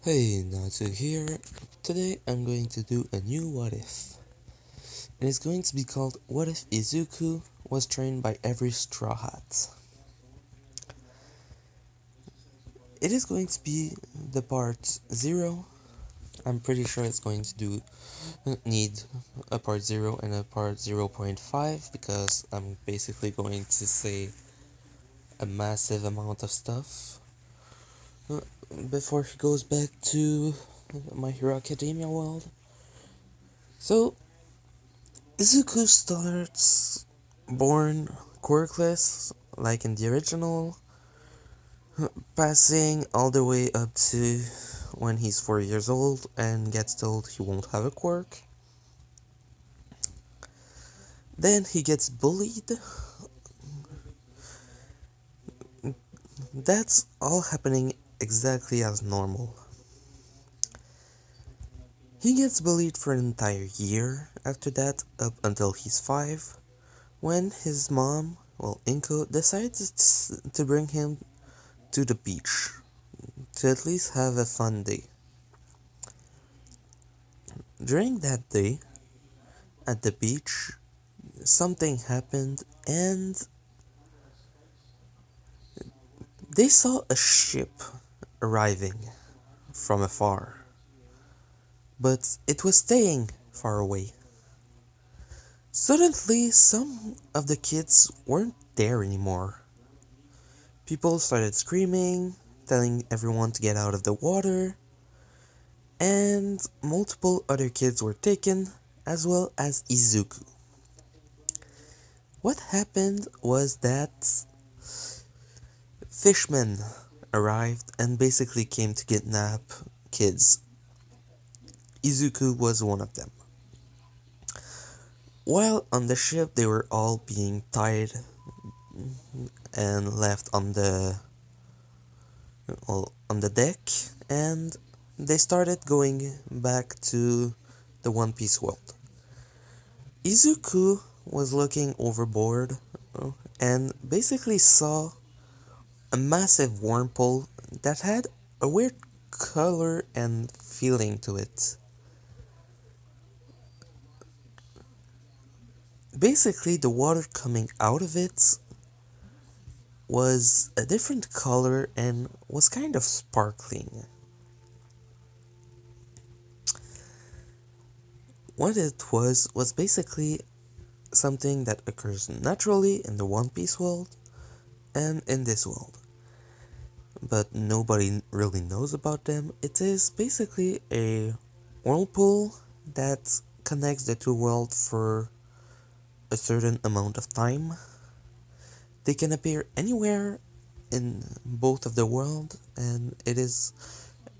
Hey, Natsu here. Today I'm going to do a new what if. And it's going to be called What If Izuku Was Trained by Every Straw Hat. It is going to be the part 0. I'm pretty sure it's going to need a part 0 and a part 0.5 because I'm basically going to say a massive amount of stuff before he goes back to My Hero Academia world. So, Izuku starts born quirkless, like in the original, passing all the way up to when he's 4 years old and gets told he won't have a quirk. Then he gets bullied. That's all happening exactly as normal. He gets bullied for an entire year after that, up until he's 5, when his mom, Inko, decides to bring him to the beach to at least have a fun day. During that day, at the beach, something happened and they saw a ship arriving from afar, but it was staying far away. Suddenly, some of the kids weren't there anymore. People started screaming, telling everyone to get out of the water, and multiple other kids were taken, as well as Izuku. What happened was that fishmen arrived and basically came to kidnap kids. Izuku was one of them. While on the ship, they were all being tied and left on the deck, and they started going back to the One Piece world. Izuku was looking overboard and basically saw a massive wormhole that had a weird color and feeling to it. Basically, the water coming out of it was a different color and was kind of sparkling. What it was basically something that occurs naturally in the One Piece world and in this world. But nobody really knows about them. It is basically a whirlpool that connects the two worlds for a certain amount of time. They can appear anywhere in both of the world, and it is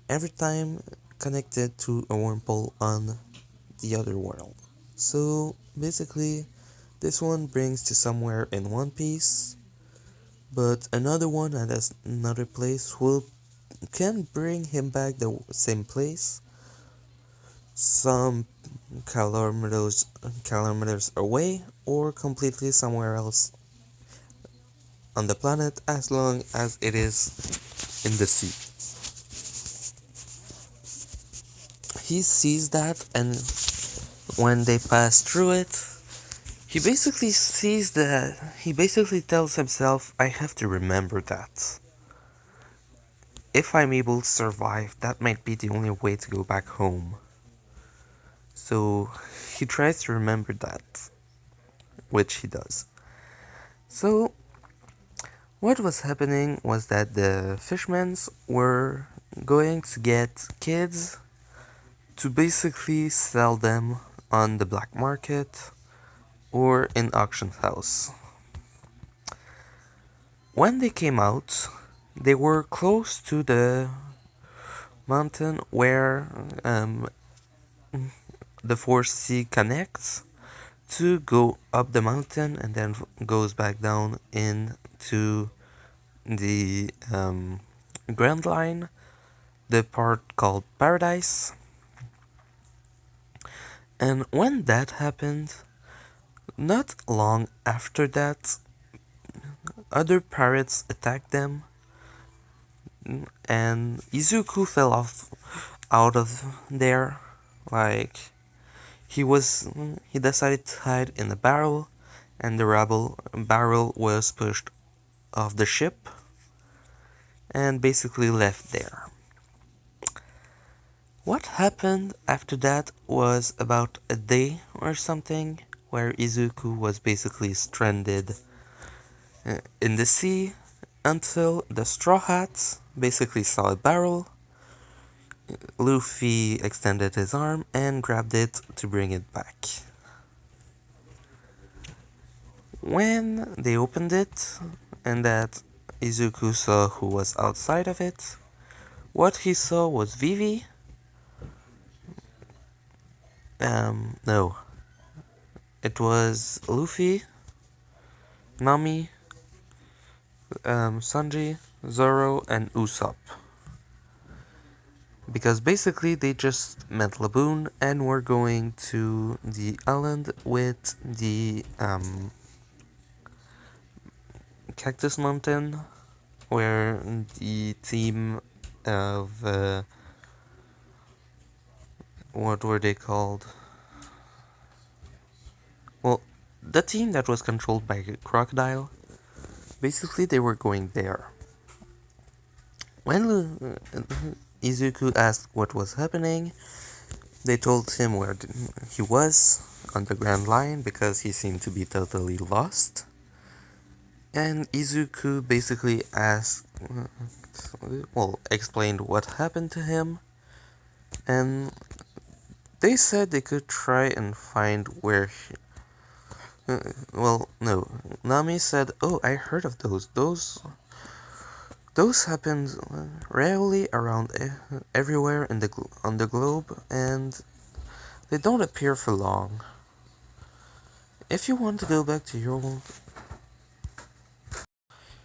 every time connected to a wormhole on the other world. So basically, this one brings to somewhere in One Piece, but another one at another place can bring him back the same place. Some kilometers away, or completely somewhere else on the planet, as long as it is in the sea. He sees that, and when they pass through it, he basically tells himself, I have to remember that. If I'm able to survive, that might be the only way to go back home. So he tries to remember that, which he does. So what was happening was that the fishermen were going to get kids to basically sell them on the black market or in auction house. When they came out, they were close to the mountain where the fourth sea connects to go up the mountain and then goes back down into the Grand Line, the part called Paradise. And when that happened, not long after that, other pirates attacked them, and Izuku fell off out of there. Like he decided to hide in a barrel, and the rebel barrel was pushed off the ship and basically left there. What happened after that was about a day or something, where Izuku was basically stranded in the sea until the Straw Hats basically saw a barrel. Luffy extended his arm and grabbed it to bring it back. When they opened it, and that Izuku saw who was outside of it, what he saw was Vivi. No. It was Luffy, Nami, Sanji, Zoro, and Usopp. Because basically they just met Laboon and were going to the island with the Cactus Mountain, where the team of what were they called? Well, the team that was controlled by Crocodile. Basically, they were going there. When Izuku asked what was happening, they told him where he was on the Grand Line because he seemed to be totally lost. And Izuku basically explained what happened to him, and they said they could try and find where no. Nami said, "Oh, I heard of those. Those happen rarely around everywhere on the globe, and they don't appear for long. If you want to go back to your world,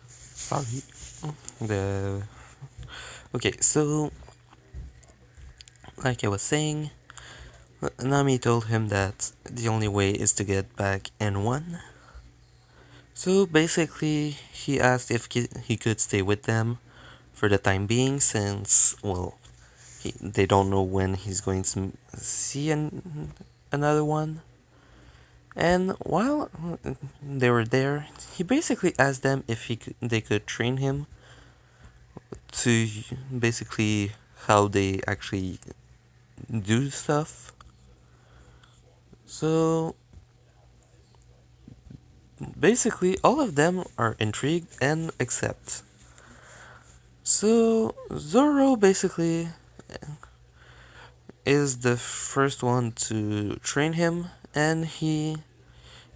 sorry, the okay. So, like I was saying, Nami told him that the only way is to get back N1. So basically, he asked if he could stay with them for the time being, since, well, they don't know when he's going to see another one. And while they were there, he basically asked them if they could train him to basically how they actually do stuff. So basically, all of them are intrigued and accept. So Zoro basically is the first one to train him, and he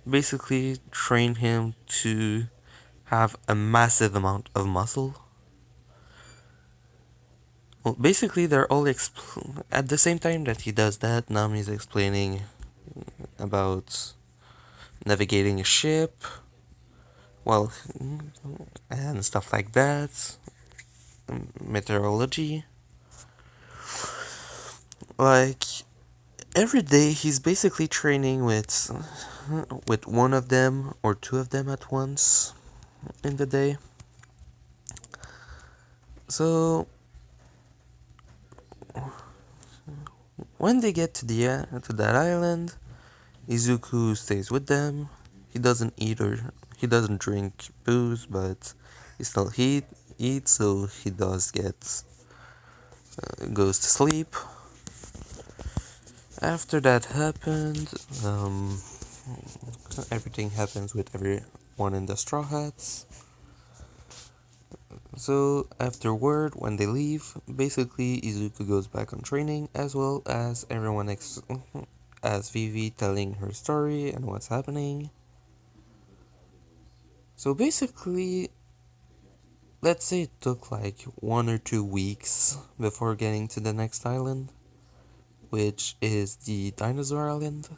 basically trained him to have a massive amount of muscle. Well, basically, they're all at the same time that he does that. Nami's explaining about navigating a ship, well, and stuff like that, meteorology. Like every day, he's basically training with one of them or two of them at once in the day. So when they get to that island, Izuku stays with them. He doesn't eat or he doesn't drink booze, but he still eats, so he does get goes to sleep. After that happened, everything happens with everyone in the Straw Hats. So afterward, when they leave, basically Izuku goes back on training, as well as everyone as Vivi telling her story and what's happening. So basically, let's say it took like 1 or 2 weeks before getting to the next island, which is the Dinosaur Island.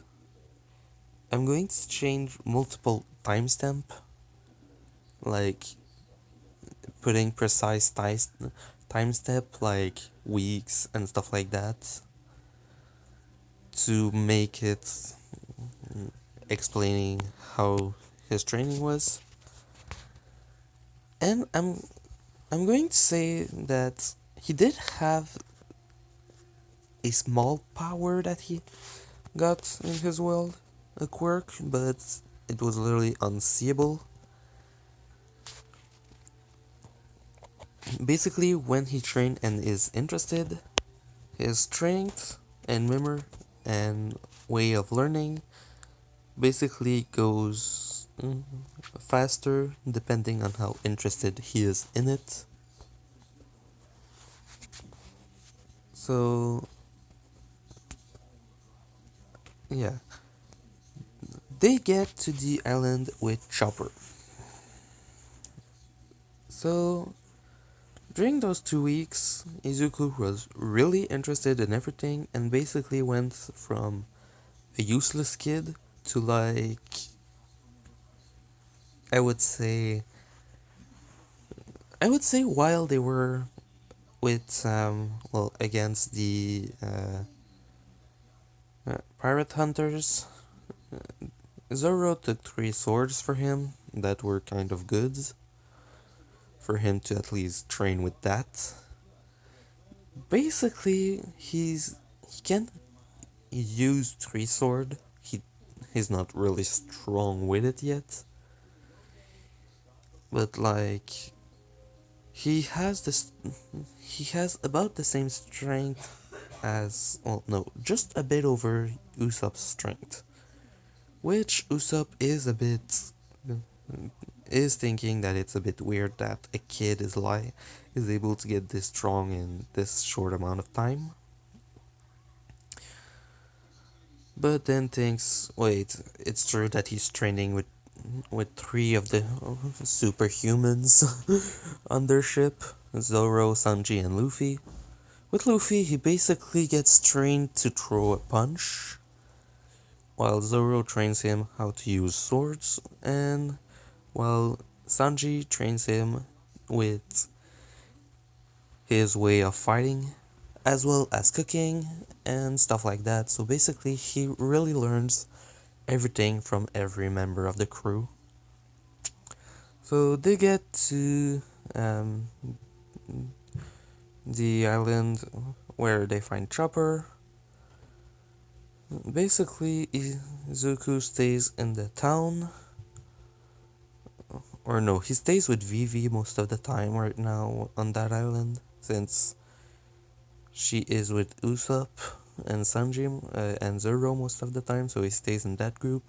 I'm going to change multiple timestamp, like putting precise timestamp like weeks and stuff like that, to make it explaining how his training was. And I'm I'm going to say that he did have a small power that he got in his world, a quirk, but it was literally unseeable. Basically, when he trained and is interested, his strength and memory and way of learning basically goes faster depending on how interested he is in it. So, yeah, they get to the island with Chopper. So, during those 2 weeks, Izuku was really interested in everything and basically went from a useless kid to I would say I would say while they were with against the pirate hunters, Zoro took 3 swords for him that were kind of good for him to at least train with that. Basically, he can use 3 sword. He's not really strong with it yet, but he has this he has about the same strength as, well, no, just a bit over Usopp's strength, which Usopp is thinking that it's a bit weird that a kid is able to get this strong in this short amount of time. But then thinks, wait, it's true that he's training with 3 of the superhumans on their ship, Zoro, Sanji, and Luffy. With Luffy, he basically gets trained to throw a punch, while Zoro trains him how to use swords, and while Sanji trains him with his way of fighting, as well as cooking and stuff like that. So basically, he really learns everything from every member of the crew. So they get to the island where they find Chopper. Basically, Izuku stays in the town. Or no, he stays with Vivi most of the time right now on that island, since she is with Usopp and Sanji and Zoro most of the time, so he stays in that group.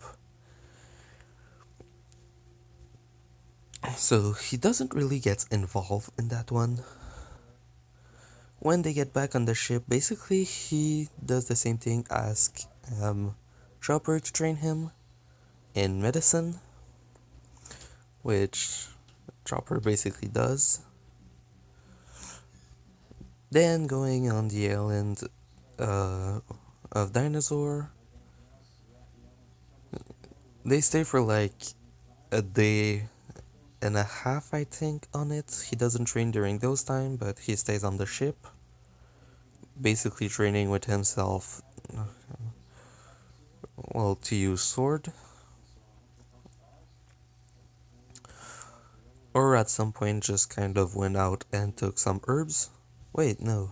So he doesn't really get involved in that one. When they get back on the ship, basically he does the same thing, ask Chopper to train him in medicine, which Chopper basically does. Then going on the island of Dinosaur, they stay for a day and a half, I think, on it. He doesn't train during those time, but he stays on the ship, basically training with himself, well, to use sword. Or at some point just kind of went out and took some herbs. Wait, no.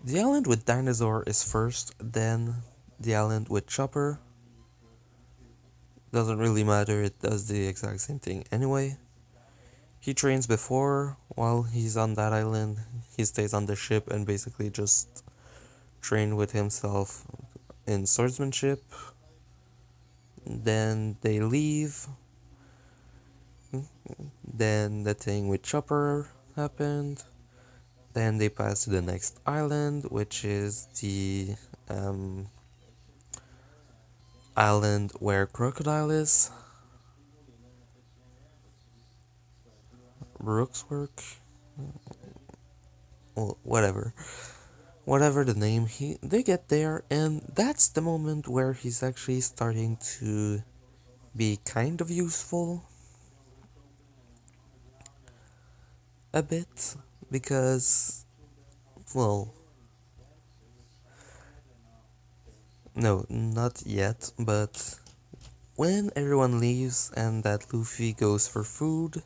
The island with Dinosaur is first, then the island with Chopper. Doesn't really matter, it does the exact same thing anyway. He trains before, while he's on that island, he stays on the ship and basically just train with himself in swordsmanship. Then they leave. Then the thing with Chopper happened. Then they pass to the next island, which is the island where Crocodile is. Brookswork? Well, whatever. Whatever the name, they get there, and that's the moment where he's actually starting to be kind of useful. A bit. Because, well, no, not yet, but when everyone leaves and that Luffy goes for food,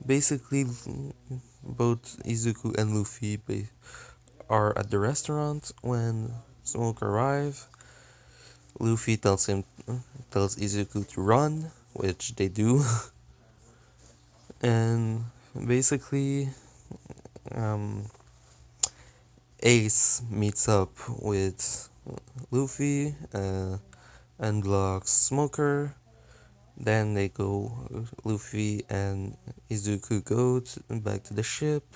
Basically, both Izuku and Luffy are at the restaurant when Smoke arrive. Luffy tells Izuku to run, which they do, and basically, um, Ace meets up with Luffy and blocks Smoker. Then they go, Luffy and Izuku go back to the ship,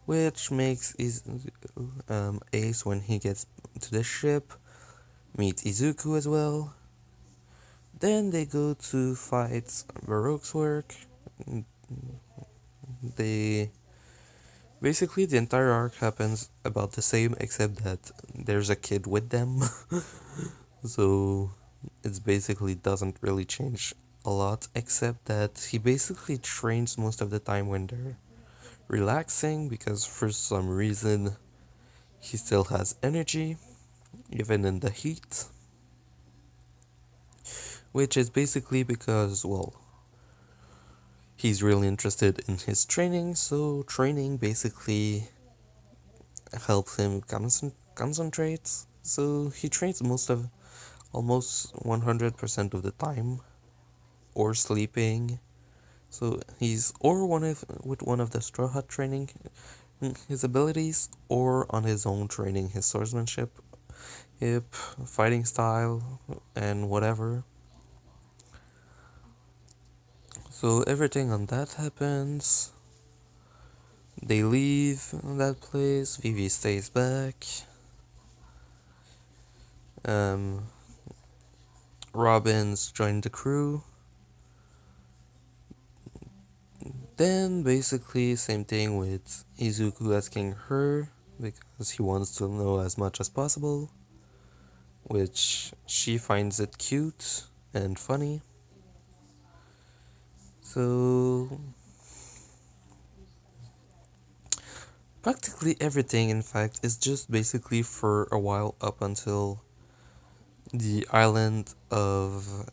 which makes Ace, when he gets to the ship, meet Izuku as well. Then they go to fight Baroque's work. They basically, the entire arc happens about the same, except that there's a kid with them. So it basically doesn't really change a lot, except that he basically trains most of the time when they're relaxing, because for some reason he still has energy, even in the heat. Which is basically because, well, he's really interested in his training, so training basically helps him concentrate. So he trains almost 100% of the time, or sleeping. So he's with one of the Straw Hat training his abilities, or on his own training his swordsmanship, hip, fighting style, and whatever. So everything on that happens. They leave that place. Vivi stays back. Robin's joined the crew. Then basically same thing with Izuku asking her because he wants to know as much as possible, which she finds it cute and funny. So practically everything, in fact, is just basically for a while up until the island of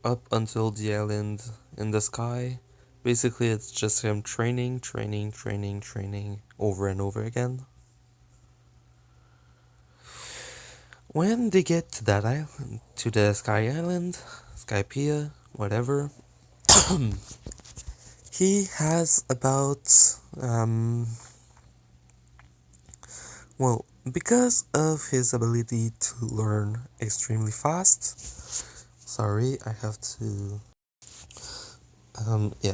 up until the island in the sky. Basically, it's just him training over and over again. When they get to that island, to the Sky Island, Skypea, whatever, he has about, because of his ability to learn extremely fast. Sorry, I have to.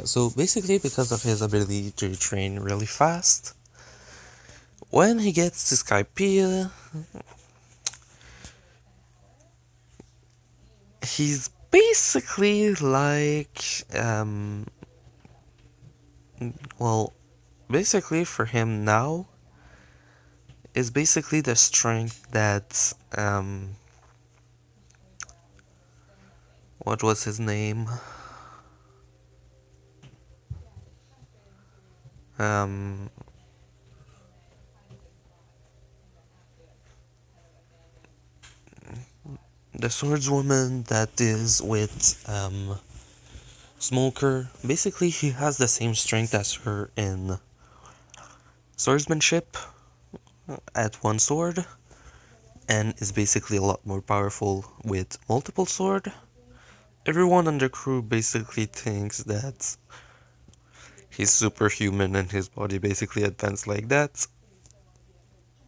So basically, because of his ability to train really fast, when he gets to Skypea, he's basically like, basically for him now is basically the strength that, what was his name? The swordswoman that is with, Smoker. Basically, he has the same strength as her in swordsmanship at one sword, and is basically a lot more powerful with multiple sword. Everyone on the crew basically thinks that he's superhuman and his body basically advanced like that,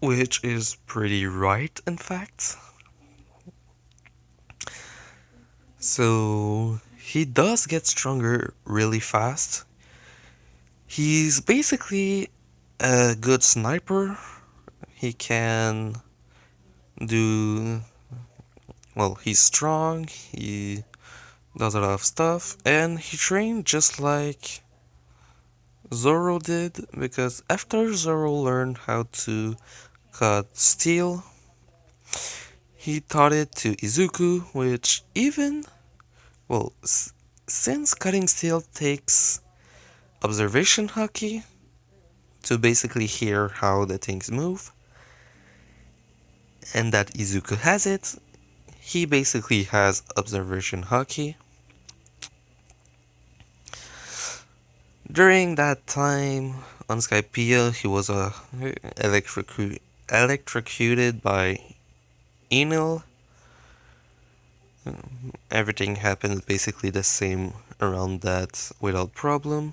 which is pretty right, in fact. So he does get stronger really fast. He's basically a good sniper. He can do, he's strong, he does a lot of stuff, and he trained just like Zoro did, because after Zoro learned how to cut steel, he taught it to Izuku, which since cutting steel takes observation haki to basically hear how the things move, and that Izuku has it, he basically has observation hockey. During that time on Skypiea, he was electrocuted by Enel. Everything happened basically the same around that without problem.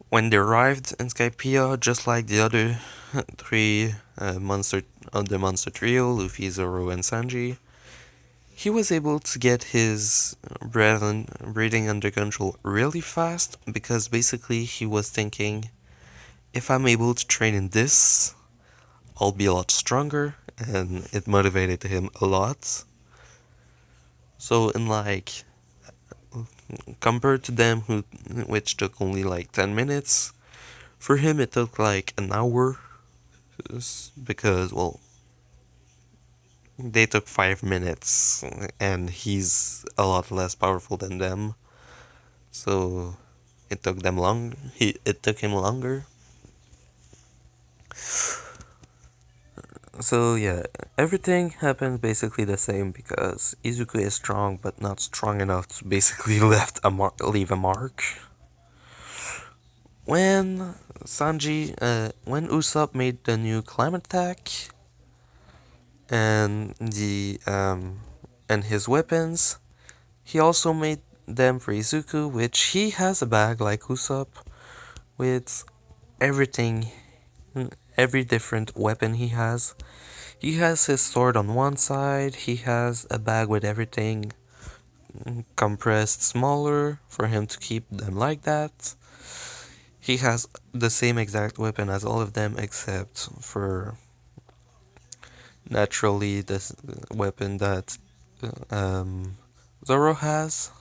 When they arrived in Skypiea, just like the other three monster of the monster trio, Luffy, Zoro, and Sanji, he was able to get his breathing under control really fast because basically he was thinking, if I'm able to train in this, I'll be a lot stronger, and it motivated him a lot. So in like compared to them which took only like 10 minutes, for him it took like an hour because well they took 5 minutes and he's a lot less powerful than them. So it took him longer. So yeah, everything happened basically the same because Izuku is strong but not strong enough to basically leave a mark. When when Usopp made the new climate attack and and his weapons, he also made them for Izuku, which he has a bag like Usopp with everything, every different weapon he has. He has his sword on one side, he has a bag with everything compressed smaller for him to keep them like that. He has the same exact weapon as all of them except for naturally this weapon that Zoro has.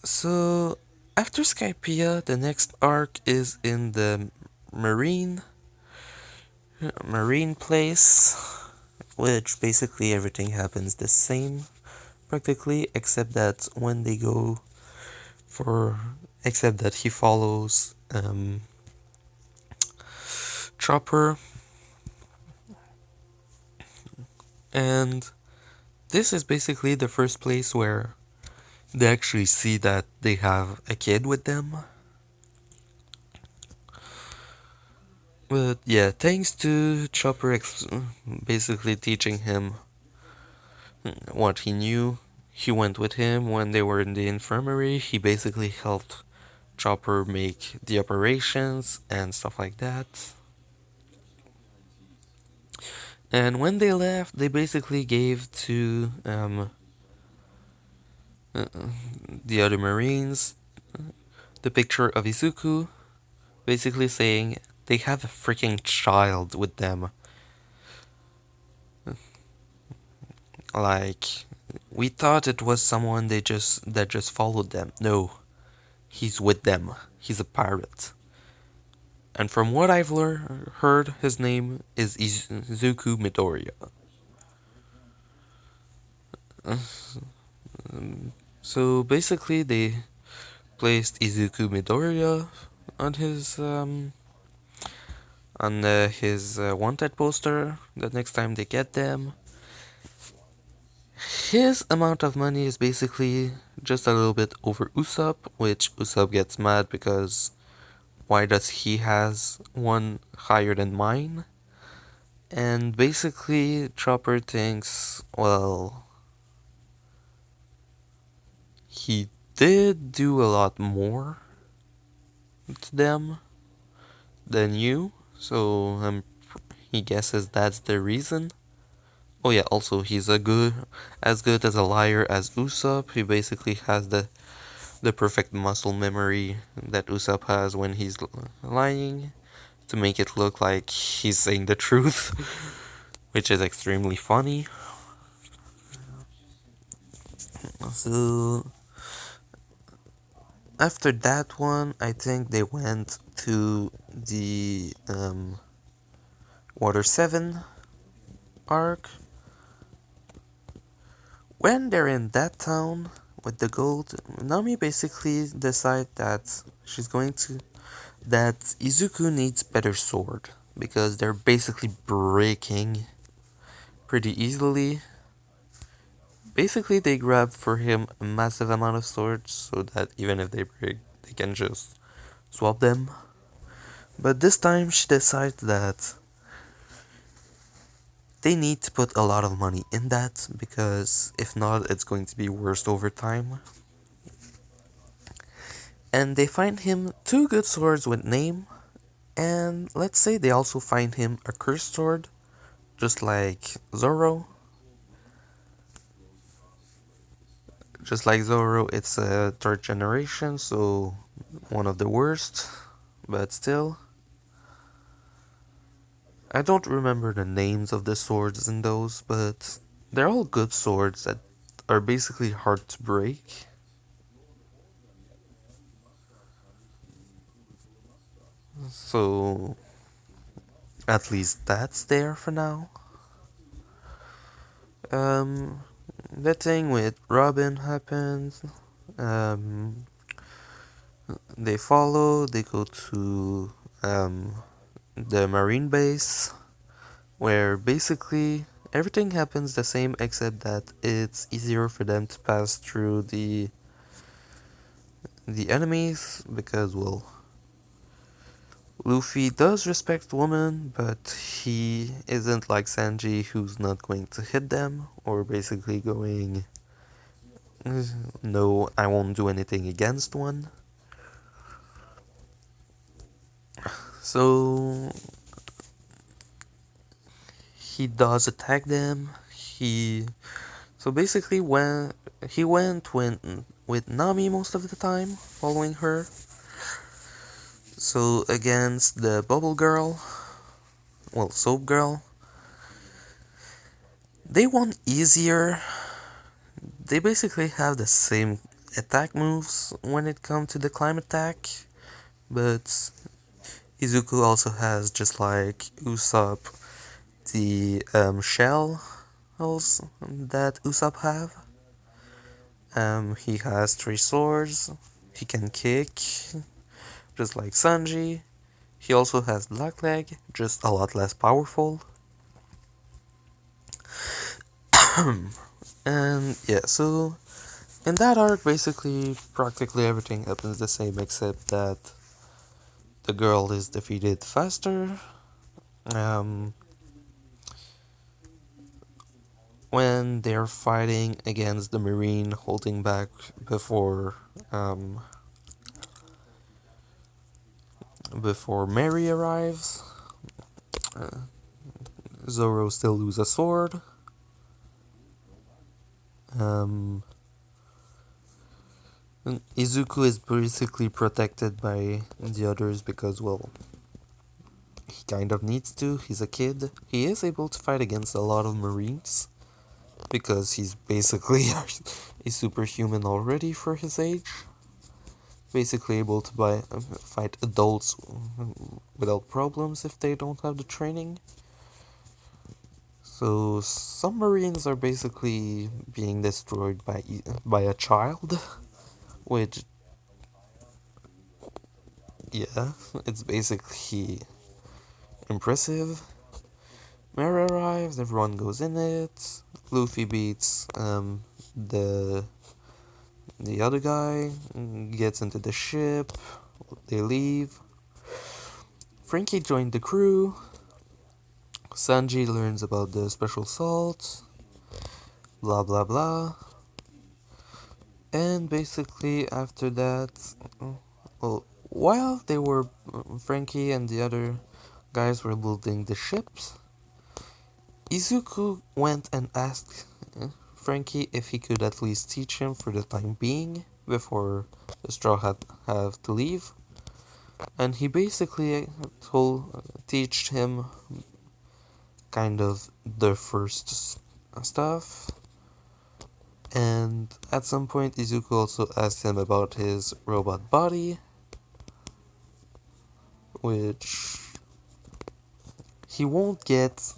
So after Skypiea, the next arc is in the marine place, which basically everything happens the same practically, except that when they go for except that he follows Chopper, and this is basically the first place where they actually see that they have a kid with them. But yeah, thanks to Chopper basically teaching him what he knew, he went with him when they were in the infirmary. He basically helped Chopper make the operations and stuff like that. And when they left, they basically gave to the other Marines the picture of Izuku, basically saying they have a freaking child with them. Like, we thought it was someone that just followed them. No, he's with them. He's a pirate. And from what I've heard, his name is Izuku Midoriya. So basically, they placed Izuku Midoriya on his wanted poster. The next time they get them, his amount of money is basically just a little bit over Usopp, which Usopp gets mad because why does he has one higher than mine? And basically Chopper thinks, well, he did do a lot more to them than you, so he guesses that's the reason. Oh yeah, also he's as good as a liar as Usopp. He basically has the perfect muscle memory that Usopp has when he's lying to make it look like he's saying the truth, which is extremely funny. So after that one, I think they went to the Water 7 arc. When they're in that town with the gold, Nami basically decides that that Izuku needs better sword because they're basically breaking pretty easily. Basically, they grab for him a massive amount of swords so that even if they break, they can just swap them. But this time, she decides that they need to put a lot of money in that because if not, it's going to be worse over time. And they find him two good swords with name, and let's say they also find him a cursed sword, just like Zoro. Just like Zoro, it's a third generation, so one of the worst, but still. I don't remember the names of the swords in those, but they're all good swords that are basically hard to break. So, at least that's there for now. Um, the thing with Robin happens. Um, they follow, they go to the marine base, where basically everything happens the same except that it's easier for them to pass through the enemies because, well, Luffy does respect women, but he isn't like Sanji, who's not going to hit them, or basically going, no, I won't do anything against one. So he does attack them. So basically when he went with Nami most of the time, following her. So against the Bubble Girl, well, Soap Girl, they won easier. They basically have the same attack moves when it comes to the climb attack, but Izuku also has, just like Usopp, the shells that Usopp have. He has three swords. He can kick, just like Sanji. He also has Blackleg, just a lot less powerful. And yeah, so in that arc, basically, practically everything happens the same except that the girl is defeated faster. Um, when they're fighting against the Marine, holding back before before Mary arrives, Zoro still loses a sword. Um, Izuku is basically protected by the others because, well, he kind of needs to. He's a kid. He is able to fight against a lot of Marines because he's basically a superhuman already for his age. Basically able to fight adults without problems if they don't have the training. So some Marines are basically being destroyed by a child, which, yeah, it's basically impressive. Mary arrives, everyone goes in it. Luffy beats the other guy, gets into the ship. They leave. Frankie joined the crew. Sanji learns about the special salt. Blah blah blah. And basically after that, well, while they were Frankie and the other guys were building the ships, Izuku went and asked Frankie if he could at least teach him for the time being before the Straw Hat have to leave. And he basically teach him kind of the first stuff. And at some point, Izuku also asked him about his robot body, which he won't get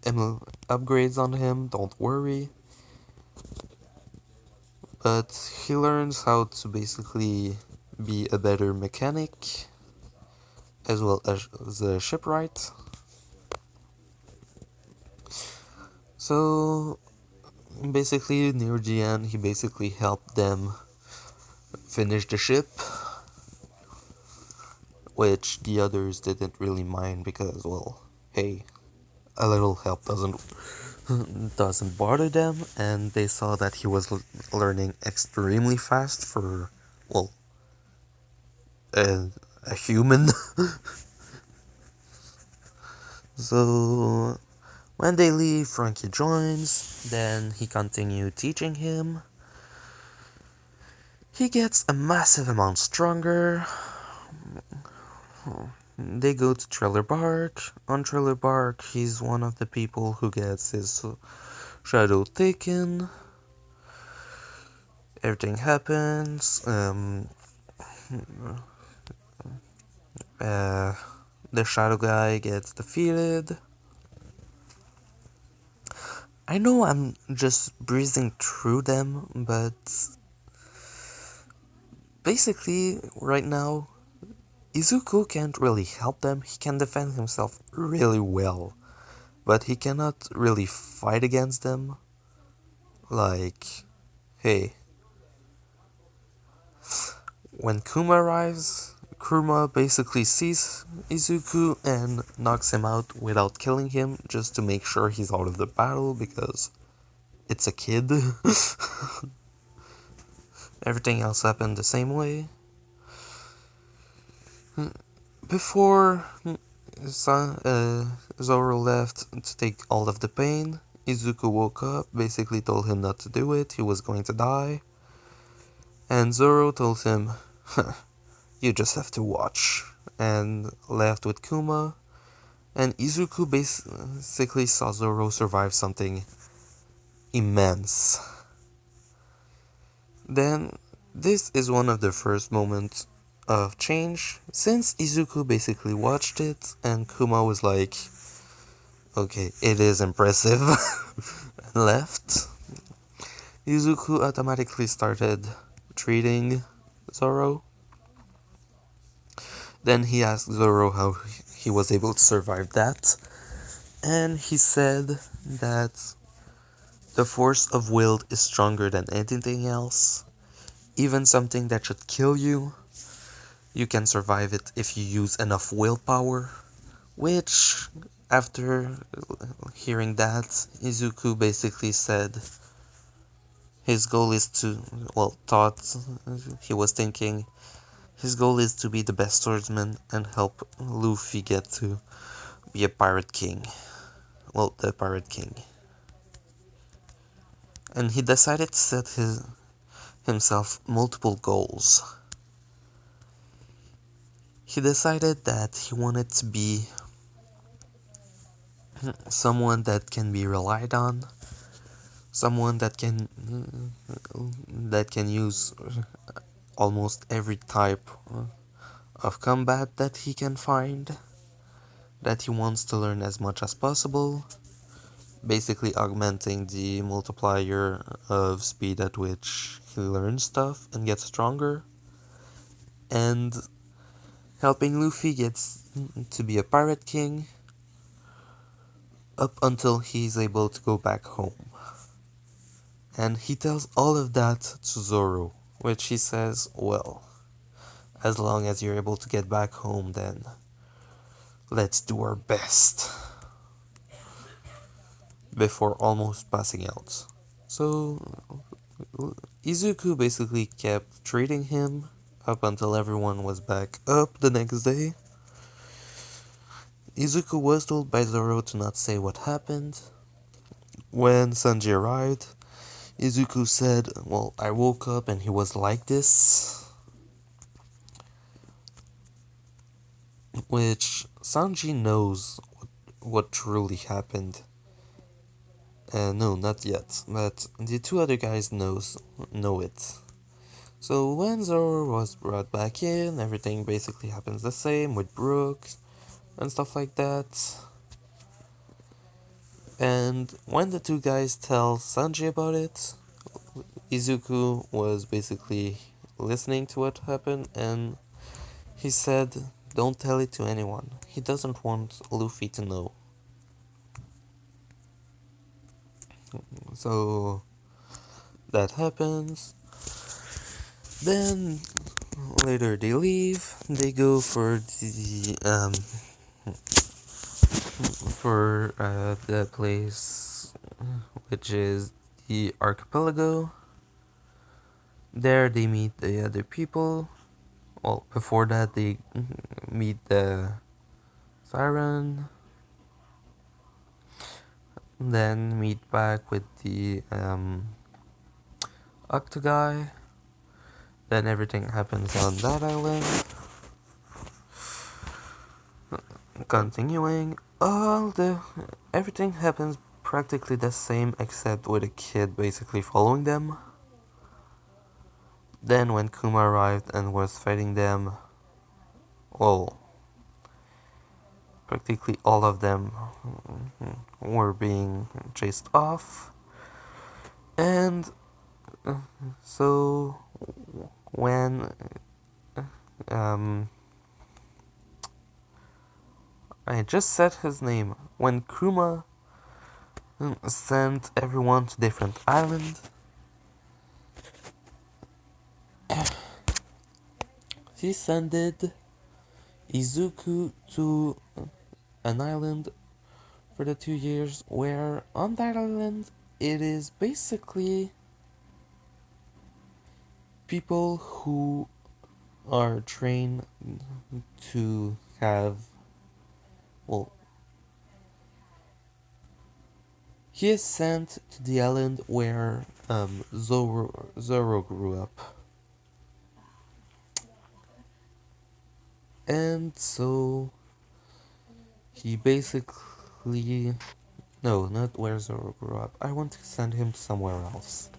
upgrades on him, don't worry. But he learns how to basically be a better mechanic, as well as a shipwright. So basically, near the end, he basically helped them finish the ship, which the others didn't really mind because, well, hey, a little help doesn't bother them, and they saw that he was learning extremely fast for, well, a human. So when they leave, Frankie joins. Then he continued teaching him. He gets a massive amount stronger. They go to Trailer Bark. On Trailer Bark, he's one of the people who gets his shadow taken. Everything happens. Uh, the shadow guy gets defeated. I know I'm just breezing through them, but basically, right now, Izuku can't really help them. He can defend himself really well, but he cannot really fight against them. Like, hey, when Kuma arrives, Kuruma basically sees Izuku and knocks him out without killing him just to make sure he's out of the battle because it's a kid. Everything else happened the same way. Before Zoro left to take all of the pain, Izuku woke up, basically told him not to do it, he was going to die. And Zoro told him, you just have to watch, and left with Kuma. And Izuku basically saw Zoro survive something immense. Then, this is one of the first moments of change, since Izuku basically watched it, and Kuma was like, okay, it is impressive, and left. Izuku automatically started treating Zoro. Then he asked Zoro how he was able to survive that, and he said that the force of will is stronger than anything else. Even something that should kill you, you can survive it if you use enough willpower. Which, after hearing that, Izuku basically said his goal is to, well, he was thinking, his goal is to be the best swordsman and help Luffy get to be a pirate king. Well, the pirate king. And he decided to set himself multiple goals. He decided that he wanted to be someone that can be relied on, someone that can use almost every type of combat that he can find, that he wants to learn as much as possible, basically augmenting the multiplier of speed at which he learns stuff and gets stronger, and helping Luffy get to be a pirate king up until he's able to go back home. And he tells all of that to Zoro, which he says, well, as long as you're able to get back home, then let's do our best. Before almost passing out. So, Izuku basically kept treating him up until everyone was back up the next day. Izuku was told by Zoro to not say what happened. When Sanji arrived, Izuku said, well, I woke up and he was like this. Which Sanji knows what truly happened. No, not yet, but the two other guys know it. So when Zoro was brought back in, everything basically happens the same with Brooke and stuff like that. And when the two guys tell Sanji about it, Izuku was basically listening to what happened, and he said, don't tell it to anyone. He doesn't want Luffy to know. So that happens. Then later they leave. They go for the place which is the archipelago. There they meet the other people. Well, before that they meet the siren. Then meet back with the octoguy. Then everything happens on that island. Continuing, everything happens practically the same except with a kid basically following them. Then when Kuma arrived and was fighting them, well, practically all of them were being chased off. And so when I just said his name, when Kuma sent everyone to different island, he sent Izuku to an island for the 2 years, where on that island it is basically people who are trained to have, well, he is sent to the island where Zoro grew up. And so he basically, no, not where Zoro grew up. I want to send him somewhere else.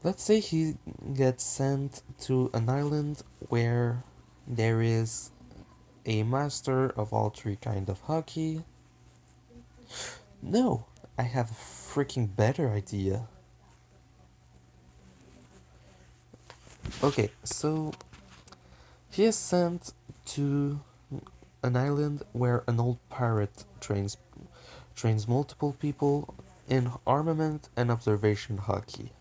Let's say he gets sent to an island where there is a master of all three kind of hockey. No, I have a freaking better idea. Okay, so he is sent to an island where an old pirate trains multiple people in armament and observation hockey.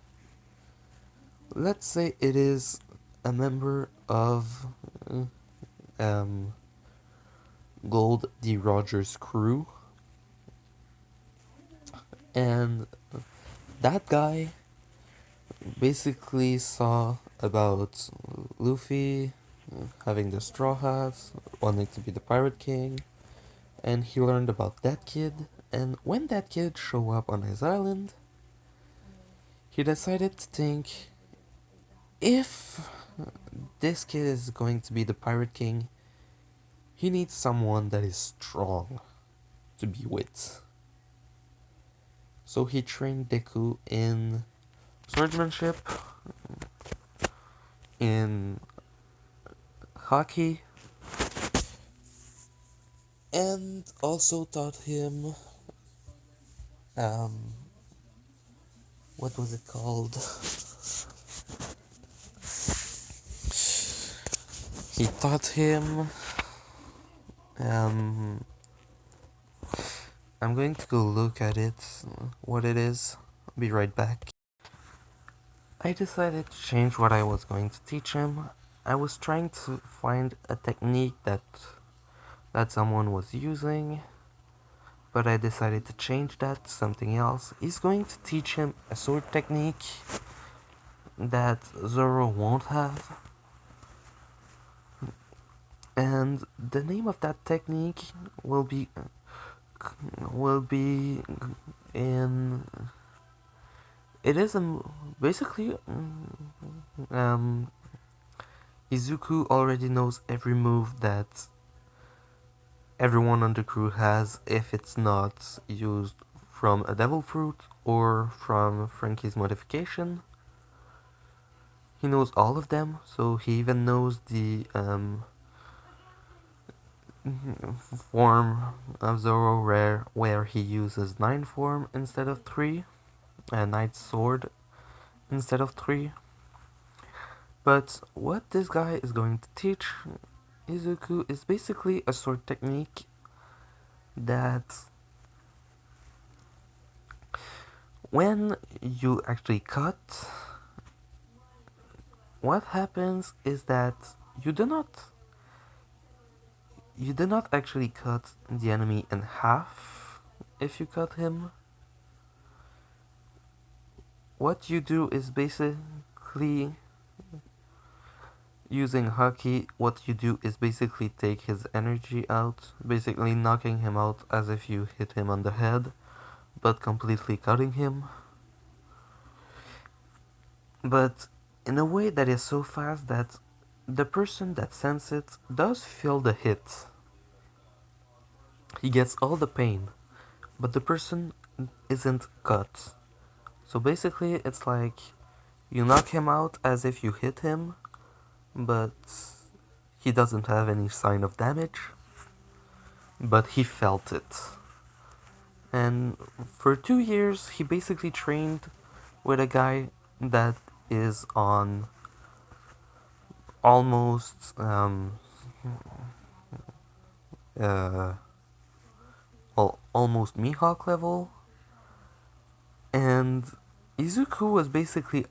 Let's say it is a member of Gold D. Rogers' crew, and that guy basically saw about Luffy having the straw hats, wanting to be the pirate king, and he learned about that kid, and when that kid showed up on his island, he decided to think, if this kid is going to be the pirate king, he needs someone that is strong to be with. So he trained Deku in swordsmanship, in hockey, and also taught him what was it called? He taught him I'm going to go look at it, what it is. I'll be right back. I decided to change what I was going to teach him. I was trying to find a technique that someone was using, but I decided to change that to something else. He's going to teach him a sword technique that Zoro won't have. And the name of that technique will be in, it is basically Izuku already knows every move that everyone on the crew has if it's not used from a devil fruit or from Frankie's modification. He knows all of them, so he even knows the form of Zoro where he uses 9 form instead of 3, and Knight's sword instead of 3. But what this guy is going to teach Izuku is basically a sword technique that When you actually cut, what happens is that you do not you do not actually cut the enemy in half if you cut him. What you do is basically using Haki, what you do is basically take his energy out, basically knocking him out as if you hit him on the head, but completely cutting him. But in a way that is so fast that the person that sends it does feel the hit. He gets all the pain, but the person isn't cut. So basically, it's like you knock him out as if you hit him, but he doesn't have any sign of damage, but he felt it. And for 2 years, he basically trained with a guy that is on almost uh, almost Mihawk level, and Izuku was basically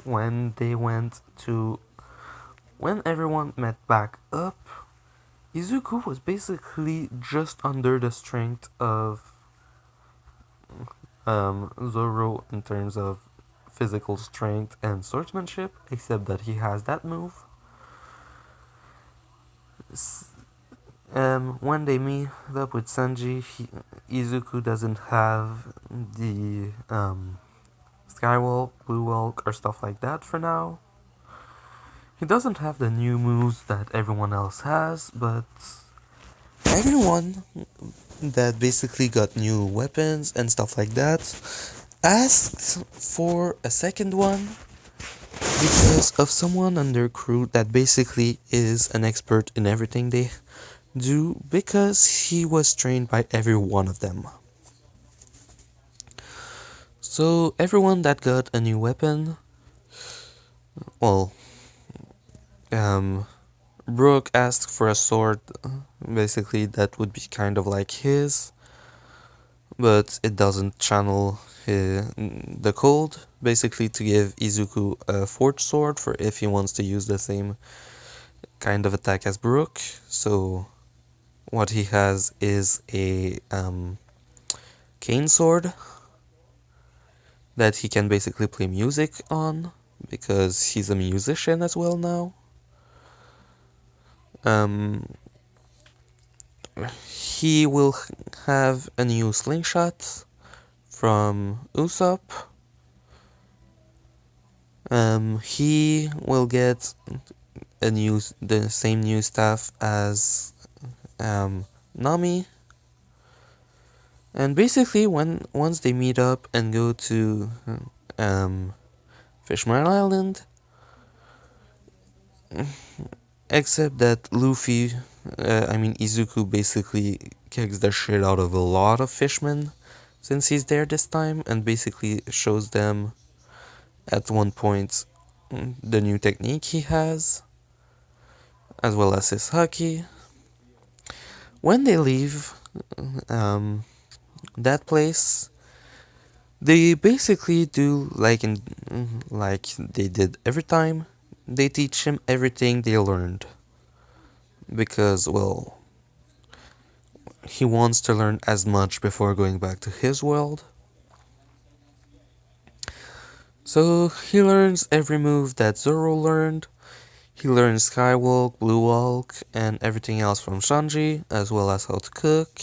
when they went to when everyone met back up. Izuku was basically just under the strength of Zoro in terms of physical strength and swordsmanship, except that he has that move. When they meet up with Sanji, Izuku doesn't have the Skywalk, Blue Walk, or stuff like that for now. He doesn't have the new moves that everyone else has, but everyone that basically got new weapons and stuff like that asked for a second one because of someone on their crew that basically is an expert in everything they do because he was trained by every one of them. So everyone that got a new weapon, well, Brooke asked for a sword, basically that would be kind of like his, but it doesn't channel the cold, basically to give Izuku a forged sword for if he wants to use the same kind of attack as Brooke. So what he has is a cane sword that he can basically play music on because he's a musician as well now. He will have a new slingshot from Usopp. He will get the same new staff as Nami. And basically, once they meet up and go to Fishmile Island, except that Izuku basically kicks the shit out of a lot of fishmen since he's there this time and basically shows them at one point the new technique he has, as well as his haki. When they leave that place, they basically do like they did every time. They teach him everything they learned because, well, he wants to learn as much before going back to his world. So he learns every move that Zoro learned. He learns Skywalk, Blue Walk, and everything else from Sanji, as well as how to cook.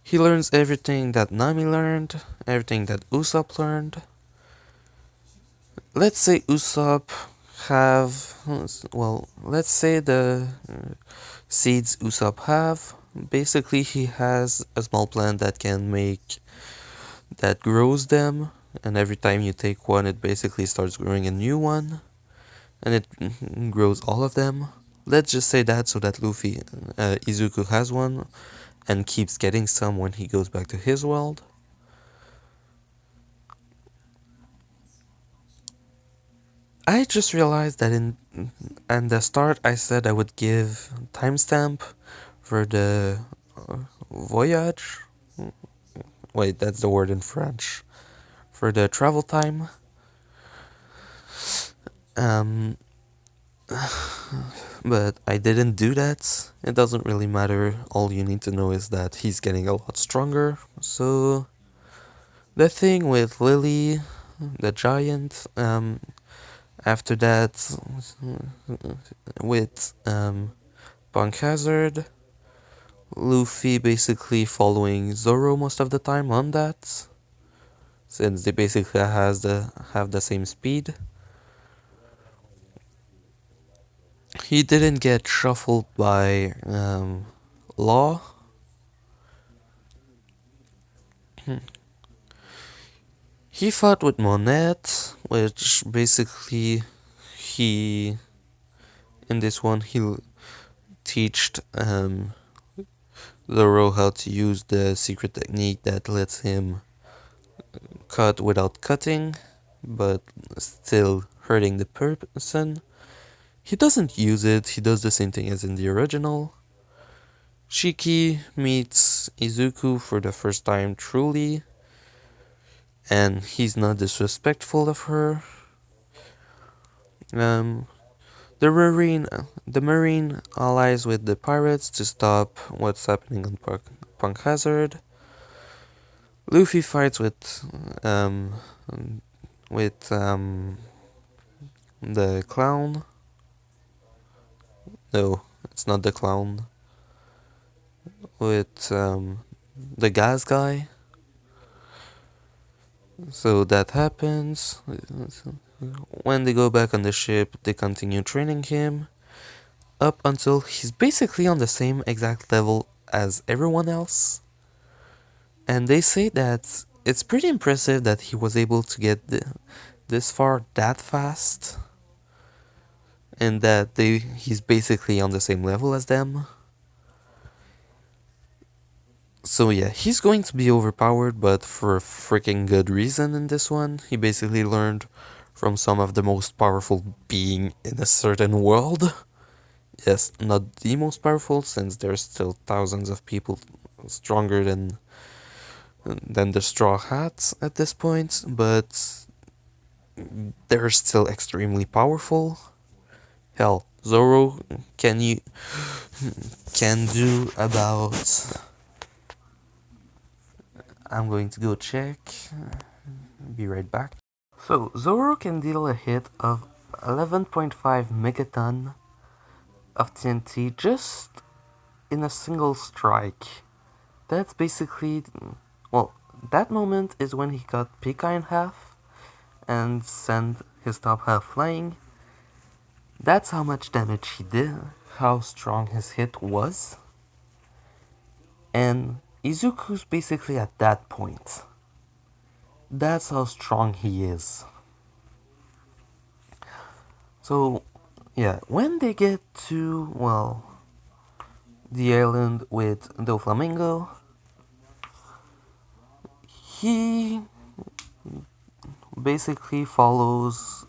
He learns everything that Nami learned, everything that Usopp learned. Let's say Usopp let's say the seeds Usopp have. Basically, he has a small plant that grows them, and every time you take one, it basically starts growing a new one, and it grows all of them. Let's just say that so that Izuku has one, and keeps getting some when he goes back to his world. I just realized that at the start I said I would give timestamp for the voyage Wait, that's the word in French. For the travel time. Um, but I didn't do that. It doesn't really matter. All you need to know is that he's getting a lot stronger. So the thing with Lily, the giant, after that, with Punk Hazard, Luffy basically following Zoro most of the time on that, since they basically have the same speed. He didn't get shuffled by Law. He fought with Monette, which basically he in this one he teached Zoro how to use the secret technique that lets him cut without cutting, but still hurting the person. He doesn't use it, he does the same thing as in the original. Shiki meets Izuku for the first time truly, and he's not disrespectful of her. Um, the Marine allies with the pirates to stop what's happening on Punk Hazard. Luffy fights um, with the clown. No, it's not the clown. With the gas guy. So that happens. When they go back on the ship, they continue training him up until he's basically on the same exact level as everyone else. And they say that it's pretty impressive that he was able to get this far that fast, and that he's basically on the same level as them. So yeah, he's going to be overpowered, but for a freaking good reason in this one. He basically learned from some of the most powerful being in a certain world. Yes, not the most powerful, since there's still thousands of people stronger than the Straw Hats at this point, but they're still extremely powerful. Hell, Zoro can do about. I'm going to go check. Be right back. So Zoro can deal a hit of 11.5 megaton of TNT just in a single strike. That's basically, well, that moment is when he cut Pika in half and sent his top half flying. That's how much damage he did, how strong his hit was. And Izuku's basically at that point. That's how strong he is. So, yeah, when they get to, well, the island with Doflamingo, he basically follows,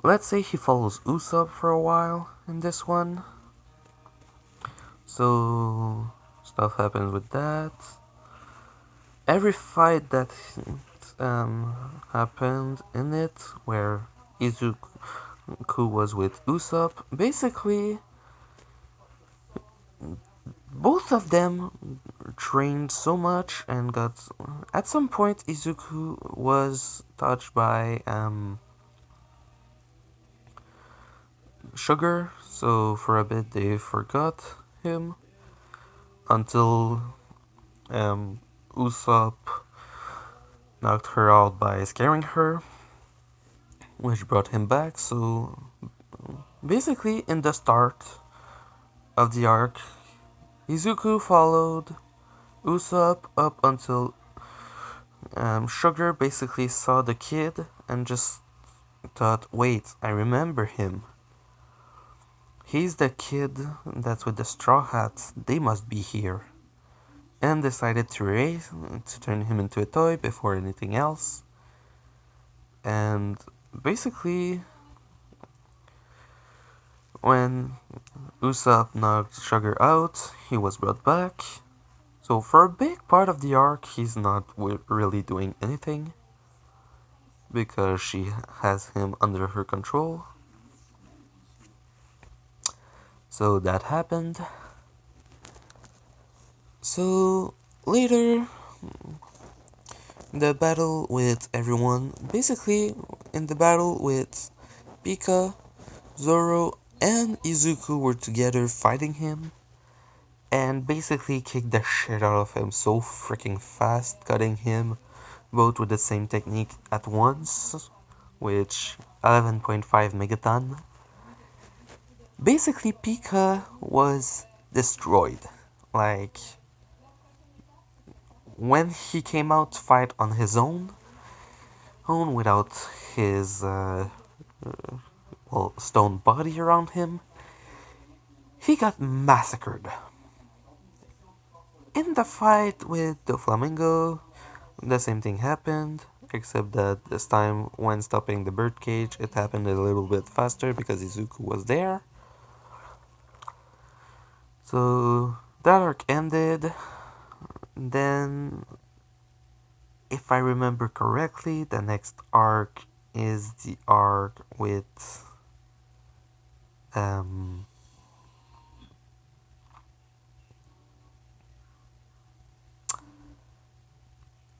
let's say he follows Usopp for a while in this one. So, stuff happens with that. Every fight that happened in it, where Izuku was with Usopp, basically both of them trained so much and got. At some point, Izuku was touched by Sugar, so for a bit they forgot him until Usopp knocked her out by scaring her, which brought him back. So basically, in the start of the arc, Izuku followed Usopp up until Sugar basically saw the kid and just thought, wait, I remember him. He's the kid that's with the straw hat. They must be here. And decided to turn him into a toy before anything else. And basically, when Usopp knocked Sugar out, he was brought back. So for a big part of the arc, he's not really doing anything because she has him under her control. So that happened. So later, the battle with everyone, basically in the battle with Pika, Zoro, and Izuku were together fighting him and basically kicked the shit out of him so freaking fast, cutting him both with the same technique at once, which 11.5 megaton. Basically, Pika was destroyed. Like, when he came out to fight on his own without his stone body around him, he got massacred. In the fight with the flamingo, the same thing happened, except that this time, when stopping the birdcage, it happened a little bit faster because Izuku was there. So that arc ended. Then, if I remember correctly, the next arc is the arc with um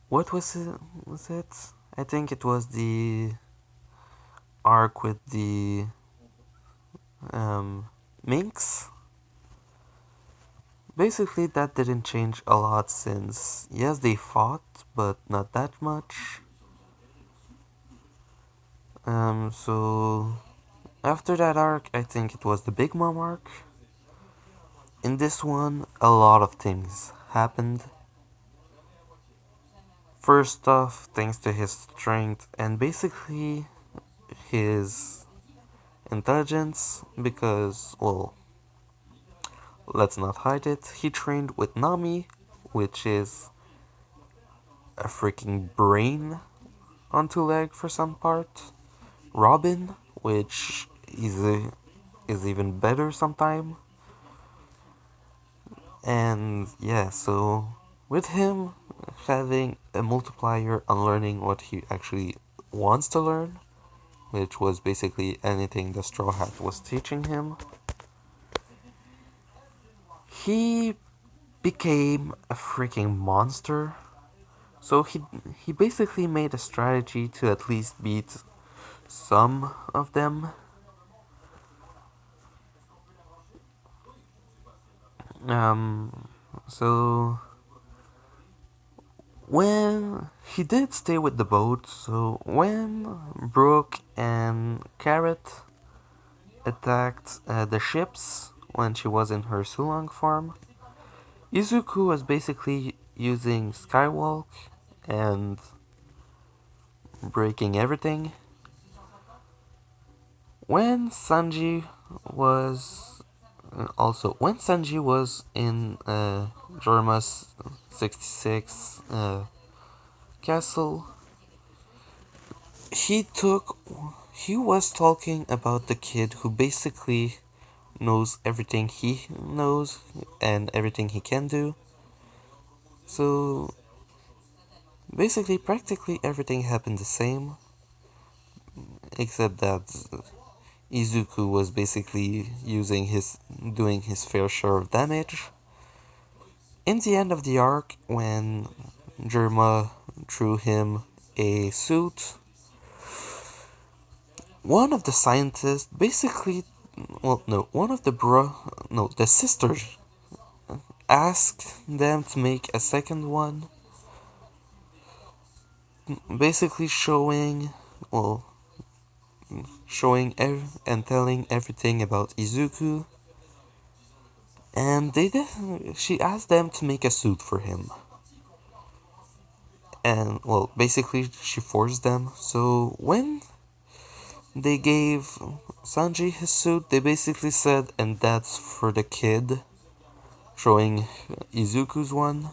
what was it? I think it was the arc with the minks. Basically, that didn't change a lot since, yes, they fought, but not that much. So after that arc, I think it was the Big Mom arc. In this one, a lot of things happened. First off, thanks to his strength and basically his intelligence, because, well, let's not hide it, he trained with Nami, which is a freaking brain on two legs for some part. Robin, which is even better sometime. And yeah, so with him having a multiplier on learning what he actually wants to learn, which was basically anything the Straw Hat was teaching him, he became a freaking monster. So he basically made a strategy to at least beat some of them. Um, so when he did stay with the boat, so when Brooke and Carrot attacked the ships when she was in her Sulong farm, Izuku was basically using Skywalk and breaking everything. When Sanji was when Sanji was in Jorma's 66 castle, he took he was talking about the kid who basically knows everything he knows and everything he can do. So basically, practically everything happened the same, except that Izuku was basically doing his fair share of damage. In the end of the arc, when Germa threw him a suit, one of the scientists basically, well, no, one of the no, the sisters asked them to make a second one, basically well, and telling everything about Izuku. And she asked them to make a suit for him. And, well, basically, she forced them. So, when they gave Sanji his suit, they basically said, and that's for the kid, showing Izuku's one.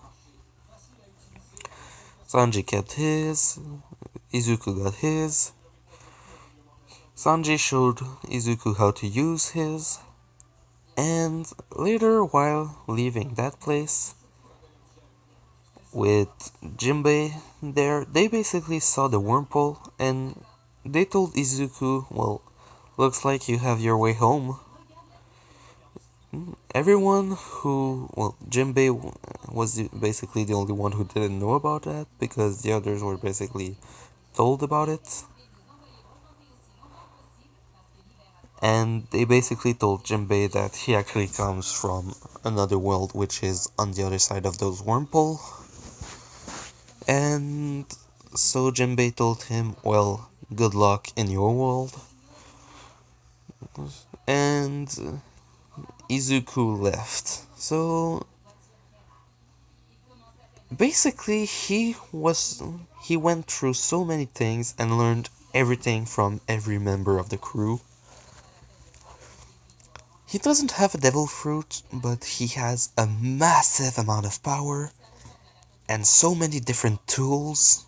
Sanji kept his, Izuku got his. Sanji showed Izuku how to use his. And later, while leaving that place, with Jinbei there, they basically saw the wormhole and they told Izuku, well, looks like you have your way home. Everyone who, well, Jinbei was basically the only one who didn't know about that because the others were basically told about it. And they basically told Jinbei that he actually comes from another world which is on the other side of those wormhole. And so Jinbei told him, well, good luck in your world. And Izuku left. So basically he went through so many things and learned everything from every member of the crew. He doesn't have a devil fruit, but he has a massive amount of power and so many different tools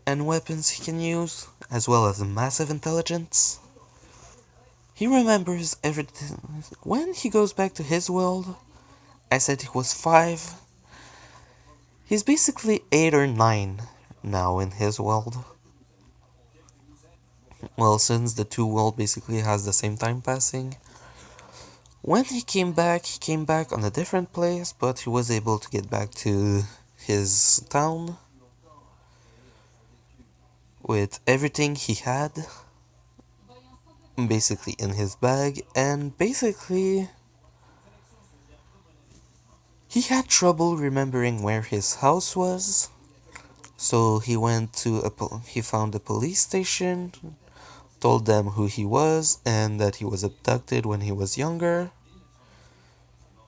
and weapons he can use, as well as a massive intelligence. He remembers everything. When he goes back to his world, I said he was 5. He's basically 8 or 9 now in his world. Well, since the two world basically has the same time passing. When he came back on a different place, but he was able to get back to his town with everything he had basically in his bag, and basically he had trouble remembering where his house was. So he went to he found a police station, told them who he was and that he was abducted when he was younger.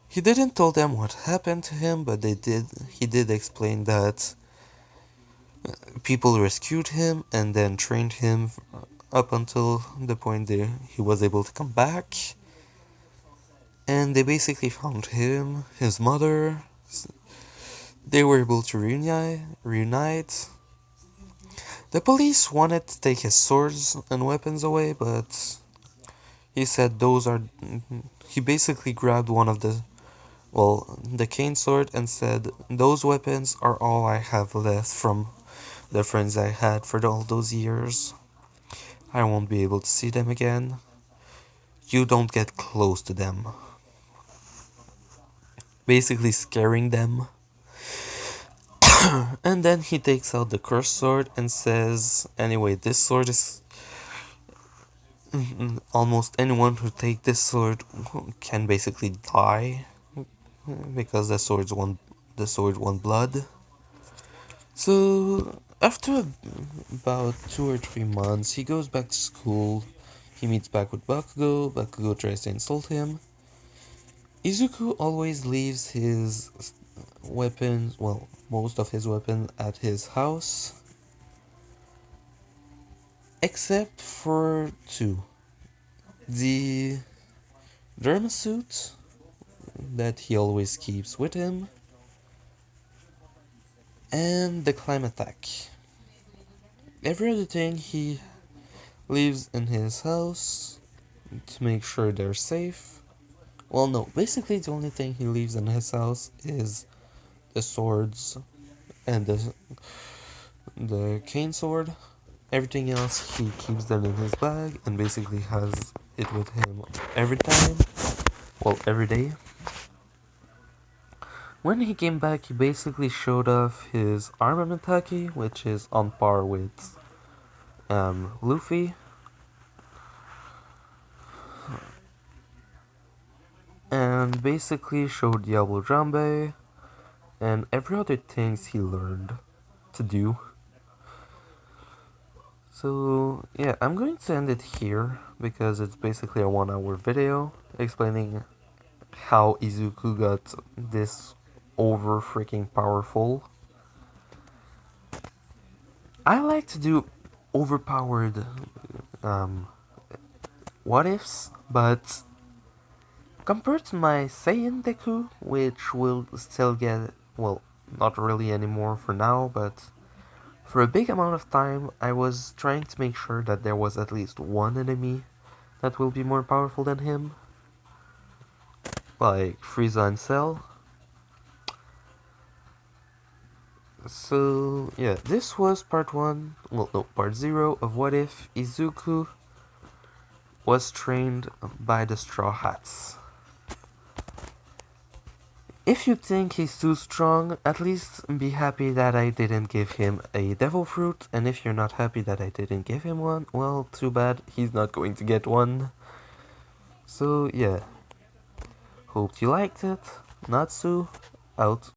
He didn't tell them what happened to him, but he did explain that people rescued him and then trained him up until the point that he was able to come back. And they basically found him, his mother. They were able to reunite. The police wanted to take his swords and weapons away, but he said those are. He basically grabbed one of the cane sword and said, those weapons are all I have left from the friends I had for all those years. I won't be able to see them again. You don't get close to them. Basically scaring them. And then he takes out the cursed sword and says, anyway, this sword is almost anyone who take this sword can basically die because the sword won blood. So after about 2 or 3 months, he goes back to school. He meets back with Bakugo. Bakugo tries to insult him. Izuku always leaves his weapons, well, most of his weapons at his house, except for 2. The Derma suit that he always keeps with him, and the climb attack. Every other thing he leaves in his house to make sure they're safe. Well, no, basically the only thing he leaves in his house is the swords and the cane sword. Everything else he keeps them in his bag and basically has it with him every time. Well, every day. When he came back, he basically showed off his armament haki, which is on par with Luffy. And basically showed Diablo Jambe and every other things he learned to do. So yeah, I'm going to end it here because it's basically a 1 hour video explaining how Izuku got this over freaking powerful. I like to do overpowered what ifs, but compared to my Saiyan deku, which will still get, well, not really anymore for now, but for a big amount of time, I was trying to make sure that there was at least one enemy that will be more powerful than him, like Frieza and Cell. So, yeah, this was part 1, well, no, part 0 of what if Izuku was trained by the Straw Hats. If you think he's too strong, at least be happy that I didn't give him a devil fruit, and if you're not happy that I didn't give him one, well, too bad, he's not going to get one. So, yeah. Hope you liked it. Natsu, out.